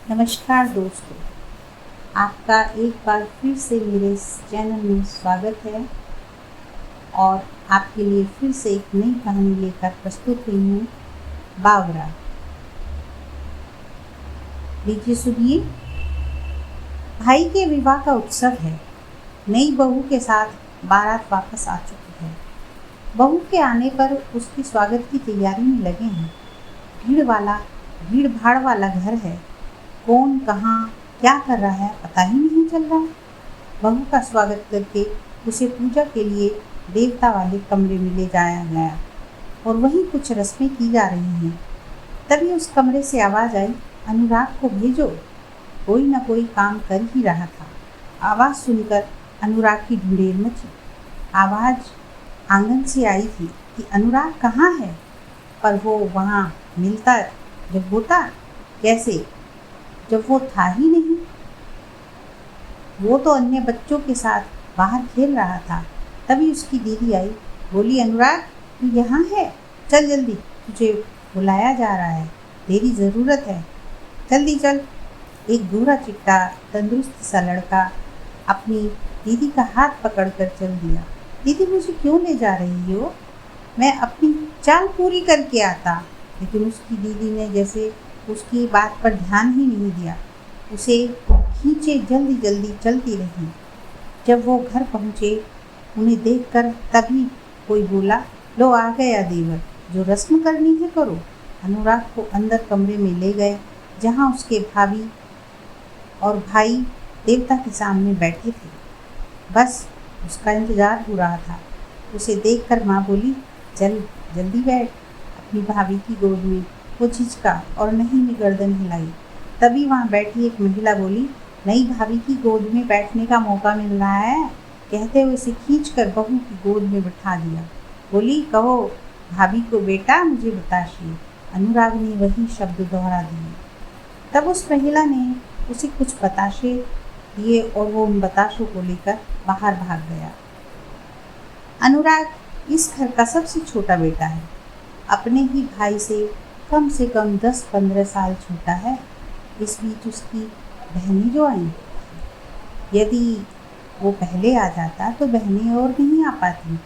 नमस्कार दोस्तों, आपका एक बार फिर से मेरे इस चैनल में स्वागत है और आपके लिए फिर से एक नई कहानी लेकर प्रस्तुत हुई हूँ। बावरा। लीजिए सुनिए। भाई के विवाह का उत्सव है। नई बहू के साथ बारात वापस आ चुकी है। बहू के आने पर उसकी स्वागत की तैयारी में लगे हैं। भीड़ भाड़ वाला घर है। कौन कहाँ क्या कर रहा है पता ही नहीं चल रहा। बहू का स्वागत करके उसे पूजा के लिए देवता वाले कमरे में ले जाया गया और वहीं कुछ रस्में की जा रही हैं। तभी उस कमरे से आवाज़ आई, अनुराग को भेजो। कोई न कोई काम कर ही रहा था। आवाज़ सुनकर अनुराग की ढुंढेर मची। आवाज़ आंगन से आई थी कि अनुराग कहाँ है, पर वो वहाँ मिलता जब होता कैसे, जब वो था ही नहीं। वो तो अन्य बच्चों के साथ बाहर खेल रहा था। तभी उसकी दीदी आई, बोली, अनुराग तू यहाँ है, चल जल्दी, तुझे बुलाया जा रहा है, तेरी ज़रूरत है, जल्दी चल। एक गोरा चिट्टा तंदुरुस्त सा लड़का अपनी दीदी का हाथ पकड़कर चल दिया। दीदी मुझे क्यों ले जा रही हो, मैं अपनी चाल पूरी करके आता। लेकिन उसकी दीदी ने जैसे उसकी बात पर ध्यान ही नहीं दिया, उसे खींचे जल्दी जल्दी चलती रही। जब वो घर पहुँचे उन्हें देखकर तभी कोई बोला, लो आ गया देवर, जो रस्म करनी है करो। अनुराग को अंदर कमरे में ले गए जहाँ उसके भाभी और भाई देवता के सामने बैठे थे। बस उसका इंतजार हो रहा था। उसे देखकर माँ बोली, चल जल्दी बैठ अपनी भाभी की गोद में। वो झिझका और नहीं में गर्दन हिलाई। तभी वहाँ बैठी एक महिला बोली, नई भाभी की गोद में बैठने का मौका मिल रहा है, कहते हुए उसे खींचकर बहू की गोद में बिठा दिया। बोली, कहो भाभी को बेटा मुझे बताशिए। अनुराग ने वही शब्द दोहरा दिए। तब उस महिला ने उसे कुछ बताशे दिए और वो उन बताशों को लेकर बाहर भाग गया। अनुराग इस घर का सबसे छोटा बेटा है। अपने ही भाई से कम 10-15 साल छोटा है। इस बीच उसकी बहनें जो आई, यदि वो पहले आ जाता तो बहनें और नहीं आ पाती।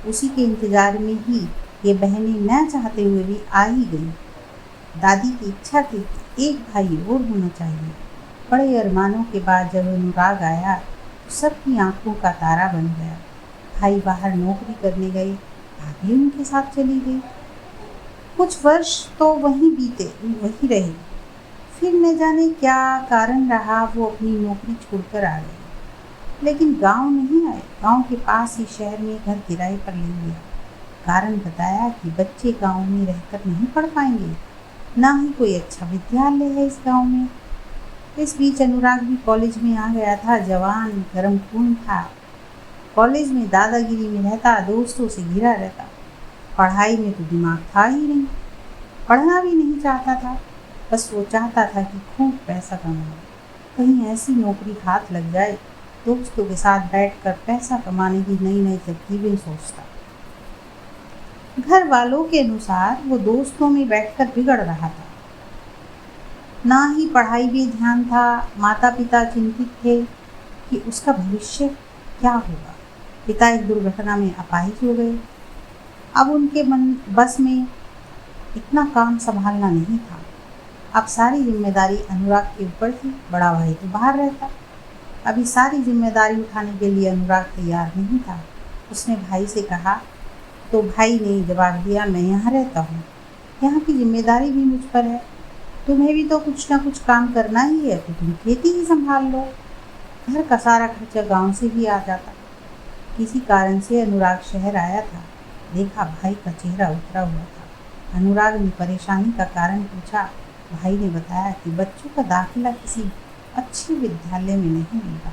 उसी के इंतज़ार में ही ये बहनें न चाहते हुए भी आ ही गई। दादी की इच्छा थी कि एक भाई और होना चाहिए। बड़े अरमानों के बाद जब अनुराग आया तो सबकी आंखों का तारा बन गया। भाई बाहर नौकरी करने गए, भाभी उनके साथ चली गई। कुछ वर्ष तो वहीं रहे। फिर न जाने क्या कारण रहा, वो अपनी नौकरी छोड़कर आ गए। लेकिन गांव नहीं आए। गांव के पास ही शहर में घर किराए पर ले लिया। कारण बताया कि बच्चे गांव में रहकर नहीं पढ़ पाएंगे, ना ही कोई अच्छा विद्यालय है इस गांव में। इस बीच अनुराग भी कॉलेज में आ गया था। जवान गर्म खून था। कॉलेज में दादागिरी में रहता, दोस्तों से घिरा रहता। पढ़ाई में तो दिमाग था ही नहीं, पढ़ना भी नहीं चाहता था। बस वो चाहता था कि खूब पैसा कमाए, कहीं ऐसी नौकरी हाथ लग जाए, दोस्तों के साथ बैठकर पैसा कमाने की नई नई तरकीबें सोचता। घर वालों के अनुसार वो दोस्तों में बैठकर बिगड़ रहा था, ना ही पढ़ाई में ध्यान था। माता पिता चिंतित थे कि उसका भविष्य क्या होगा। पिता एक दुर्घटना में अपाहिज हो गए। अब उनके बस में इतना काम संभालना नहीं था। अब सारी जिम्मेदारी अनुराग के ऊपर थी। बड़ा भाई तो बाहर रहता। अभी सारी जिम्मेदारी उठाने के लिए अनुराग तैयार नहीं था। उसने भाई से कहा तो भाई ने जवाब दिया, मैं यहाँ रहता हूँ, यहाँ की जिम्मेदारी भी मुझ पर है, तुम्हें भी तो कुछ ना कुछ काम करना ही है, तो तुम खेती ही संभाल लो। घर का सारा खर्चा गांव से ही आ जाता। किसी कारण से अनुराग शहर आया था। देखा भाई का चेहरा उतरा हुआ था। अनुराग ने परेशानी का कारण पूछा। भाई ने बताया कि बच्चों का दाखिला किसी अच्छे विद्यालय में नहीं मिल रहा,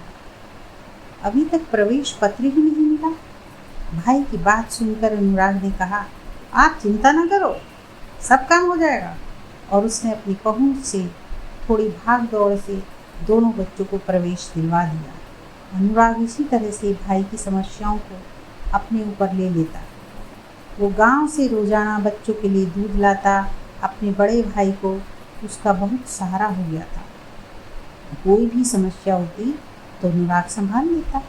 अभी तक प्रवेश पत्र ही नहीं मिला। भाई की बात सुनकर अनुराग ने कहा, आप चिंता न करो, सब काम हो जाएगा। और उसने अपनी पहुंच से थोड़ी भाग दौड़ से दोनों बच्चों को प्रवेश दिलवा दिया। अनुराग इसी तरह से भाई की समस्याओं को अपने ऊपर ले लेता। वो गांव से रोजाना बच्चों के लिए दूध लाता। अपने बड़े भाई को उसका बहुत सहारा हो गया था। कोई भी समस्या होती तो अनुराग संभाल लेता।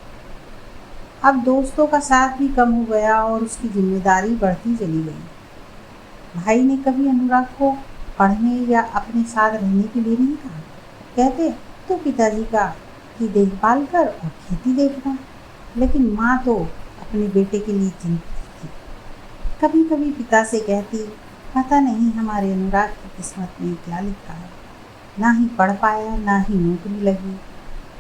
अब दोस्तों का साथ भी कम हो गया और उसकी जिम्मेदारी बढ़ती चली गई। भाई ने कभी अनुराग को पढ़ने या अपने साथ रहने के लिए नहीं कहा। कहते तो पिताजी का की देखभाल कर और खेती देखना। लेकिन माँ तो अपने बेटे के लिए चिंतित थी। कभी कभी पिता से कहती, पता नहीं हमारे अनुराग की किस्मत में क्या लिखा है, ना ही पढ़ पाया ना ही नौकरी लगी,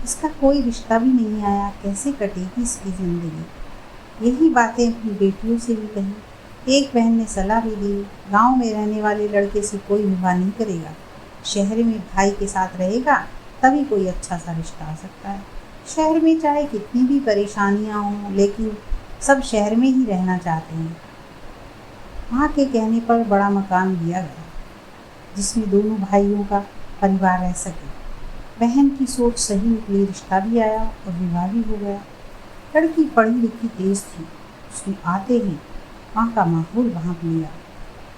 इसका कोई रिश्ता भी नहीं आया, कैसे कटेगी इसकी जिंदगी। यही बातें अपनी बेटियों से भी कही। एक बहन ने सलाह भी दी, गांव में रहने वाले लड़के से कोई विवाह नहीं करेगा, शहर में भाई के साथ रहेगा तभी कोई अच्छा सा रिश्ता आ सकता है। शहर में चाहे कितनी भी परेशानियां हों लेकिन सब शहर में ही रहना चाहते हैं। माँ के कहने पर बड़ा मकान लिया गया जिसमें दोनों भाइयों का परिवार रह सके। बहन की सोच सही निकली, रिश्ता भी आया और विवाह भी हो गया। लड़की पढ़ी लिखी तेज थी। उसने आते ही माँ का माहौल भांप लिया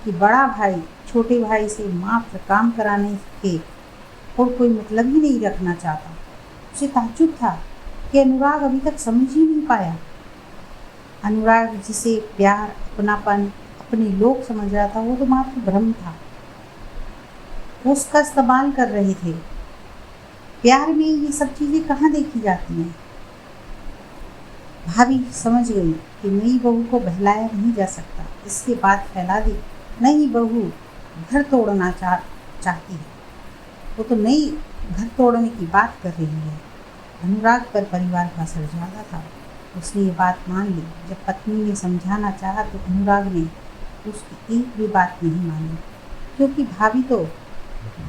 कि बड़ा भाई छोटे भाई से मात्र काम कराने के और कोई मतलब ही नहीं रखना चाहता। उसे ताज्जुब था कि अनुराग अभी तक समझ ही नहीं पाया। अनुराग जिसे प्यार, अपनापन, अपने लोग समझ रहा था वो तो मात्र भ्रम था। वो उसका इस्तेमाल कर रहे थे। प्यार में ये सब चीजें कहाँ देखी जाती हैं। भाभी समझ गई कि नई बहू को बहलाया नहीं जा सकता, इसके बाद फैला दी। नई बहू घर तोड़ना चाहती है। वो तो नई घर तोड़ने की बात कर रही है। अनुराग पर परिवार का असर ज़्यादा था। उसने ये बात मान ली। जब पत्नी ने समझाना चाहा तो अनुराग ने उसकी एक भी बात नहीं मानी, क्योंकि भाभी तो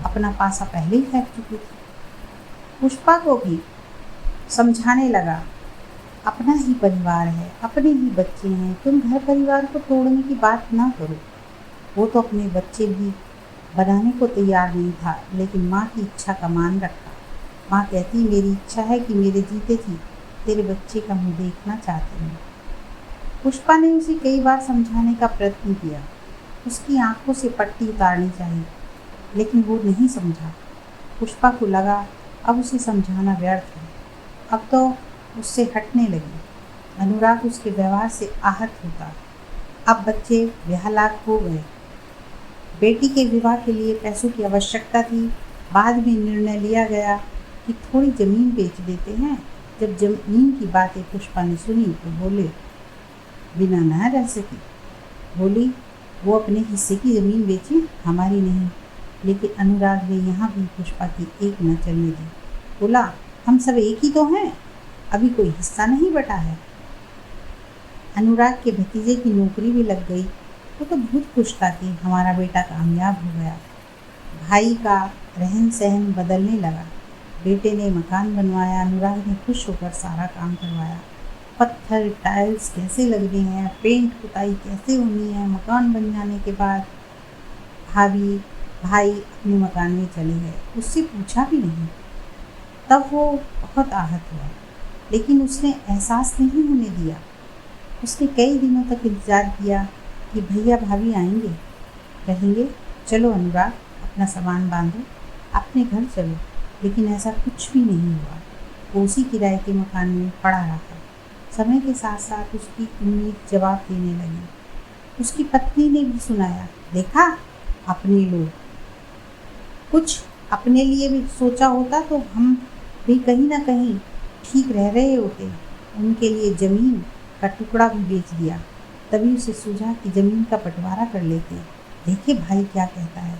अपना पासा पहले ही फेंक चुकी थी। पुष्पा को भी समझाने लगा, अपना ही परिवार है, अपने ही बच्चे हैं, तुम घर परिवार को तोड़ने की बात ना करो। वो तो अपने बच्चे भी बनाने को तैयार नहीं था, लेकिन माँ की इच्छा का मान रखा। माँ कहती, मेरी इच्छा है कि मेरे जीते जी तेरे बच्चे का मुँह देखना चाहती हूँ। पुष्पा ने उसे कई बार समझाने का प्रयत्न किया, उसकी आंखों से पट्टी उतारनी चाहिए, लेकिन वो नहीं समझा। पुष्पा को लगा अब उसे समझाना व्यर्थ है। अब तो उससे हटने लगी। अनुराग उसके व्यवहार से आहत होता। अब बच्चे ब्याह लायक हो गए। बेटी के विवाह के लिए पैसों की आवश्यकता थी। बाद में निर्णय लिया गया कि थोड़ी जमीन बेच देते हैं। जब जमीन की बातें पुष्पा ने सुनी तो बोले, बिना न रह सकी। बोली, वो अपने हिस्से की जमीन बेची, हमारी नहीं। लेकिन अनुराग ने यहाँ भी पुष्पा की एक न चलने दी। बोला, हम सब एक ही तो हैं, अभी कोई हिस्सा नहीं बटा है। अनुराग के भतीजे की नौकरी भी लग गई। वो तो बहुत खुश था कि हमारा बेटा कामयाब हो गया। भाई का रहन सहन बदलने लगा। बेटे ने मकान बनवाया, अनुराग ने खुश होकर सारा काम करवाया। पत्थर टाइल्स कैसे लगने हैं, पेंट पुताई कैसे होनी है। मकान बन जाने के बाद भाई अपने मकान में चले गए, उससे पूछा भी नहीं। तब वो बहुत आहत हुआ, लेकिन उसने एहसास नहीं होने दिया। उसने कई दिनों तक इंतज़ार किया कि भैया भाभी आएंगे, कहेंगे, चलो अनुराग अपना सामान बांधो, अपने घर चलो। लेकिन ऐसा कुछ भी नहीं हुआ। वो उसी किराए के मकान में पड़ा रहा। समय के साथ साथ उसकी उम्मीद जवाब देने लगी। उसकी पत्नी ने भी सुनाया, देखा अपने लोग, कुछ अपने लिए भी सोचा होता तो हम भी कहीं ना कहीं ठीक रह रहे होते। उनके लिए ज़मीन का टुकड़ा भी बेच दिया। तभी उसे सूझा कि ज़मीन का बंटवारा कर लेते। देखे भाई क्या कहता है।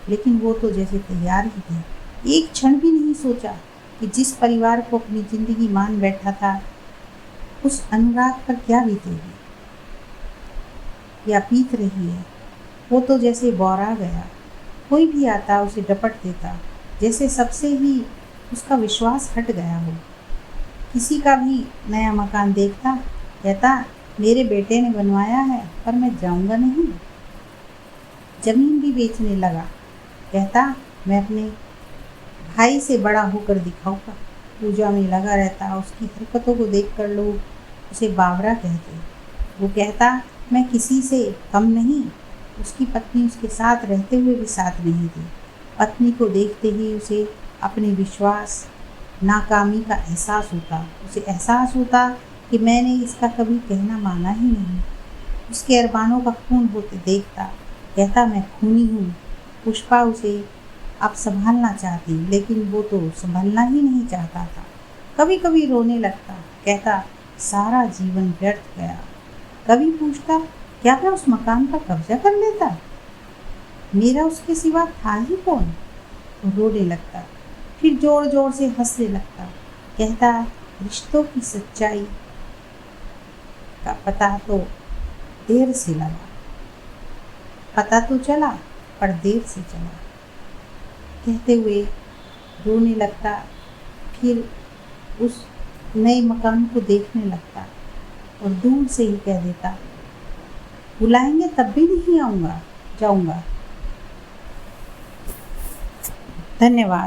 लेकिन वो तो जैसे तैयार ही थे। एक क्षण भी नहीं सोचा कि जिस परिवार को अपनी ज़िंदगी मान बैठा था उस अनुराग पर क्या बीतेगी या बीत रही है। वो तो जैसे बौरा गया। कोई भी आता उसे डपट देता, जैसे सबसे ही उसका विश्वास हट गया हो। किसी का भी नया मकान देखता, कहता, मेरे बेटे ने बनवाया है पर मैं जाऊंगा नहीं। जमीन भी बेचने लगा, कहता, मैं अपने भाई से बड़ा होकर दिखाऊंगा। पूजा में लगा रहता, उसकी हरकतों को देखकर लोग उसे बावरा कहते। वो कहता, मैं किसी से कम नहीं। उसकी पत्नी उसके साथ रहते हुए भी साथ नहीं थी। पत्नी को देखते ही उसे अपने विश्वास नाकामी का एहसास होता। उसे एहसास होता कि मैंने इसका कभी कहना माना ही नहीं। उसके अरमानों का खून होते देखता, कहता मैं खूनी हूँ। पुष्पा उसे अब संभालना चाहती, लेकिन वो तो संभलना ही नहीं चाहता था। कभी कभी रोने लगता, कहता सारा जीवन व्यर्थ गया। कभी पूछता क्या मैं उस मकान पर कब्जा कर लेता, मेरा उसके सिवा था ही कौन। रोने लगता, फिर जोर जोर से हंसने लगता, कहता रिश्तों की सच्चाई का पता तो देर से लगा, पता तो चला पर देर से चला। कहते हुए रोने लगता, फिर उस नए मकान को देखने लगता और दूर से ही कह देता बुलाएंगे तब भी नहीं आऊँगा, जाऊँगा। धन्यवाद।